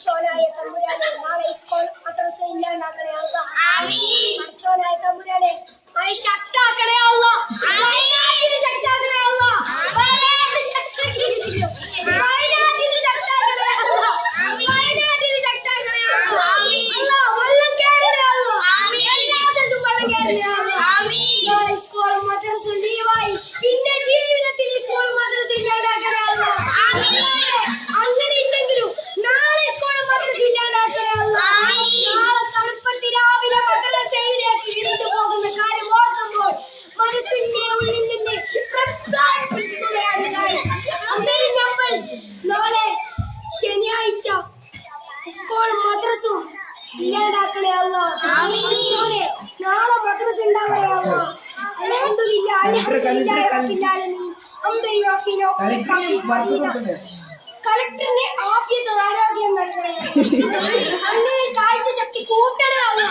ചോനായ തമ്പുരാനെ നാളെ സ്കൂൾ മദ്രസ ഇല്ലാണ്ടാക്കണേ അല്ലാ. ചോനായ തമ്പുരാനെ ശക്താക്കണേ അല്ലാ. ശക്താക്കണേ അല്ലാ. വയനാട്ടിൽ ശക്താക്കണേ അല്ലാ. വയനാട്ടിൽ ശക്താക്കണേ അല്ലാ. വെള്ളം കേറണേ അല്ലാ. എല്ലാ സ്ഥലത്തും വെള്ളം കേറണേ അല്ലാ. സ്കൂൾ മദ്രസ ലീവായി പിന്നെ ജീവിതത്തിൽ സ്കൂൾ മദ്രസ ഇല്ലാണ്ടാക്കണേ അല്ലാ. അങ്ങനെ ഇല്ലെങ്കിലും നാളെ സ്കൂൾ മദ്രസ ഇല്ലാണ്ടാക്കണേ അല്ലാ. നാളെ തണുപ്പത്തി രാവിലെ മദ്രസയിലേക്ക് തിരിച്ചു പോകുന്ന കാര്യം ഓർക്കുമ്പോൾ മനസ്സിന്റെ ഉള്ളിൽ നിന്ന് പ്രത്യാശപ്പെടുത്തുകയാണ്. അന്നേരം നമ്മൾ നാളെ ശനിയാഴ്ച സ്കൂൾ മദ്രസും ഇല്ലാണ്ടാക്കണേ അല്ലാ. നാളെ മദ്രസ ഉണ്ടാവണേ അല്ലാ. അൽഹംദുലില്ലാഹ് അൽഹംദുലില്ലാഹി റബ്ബിൽ ആലമീൻ ഹംദൻ യുഅഫിനു വകാഫി മദീദ. കളക്ടറിനെ ആഫിയത്തും ആരോഗ്യം നൽകണേ. അന്ന് കാഴ്ച ശക്തി കൂട്ടണേ അല്ലാ.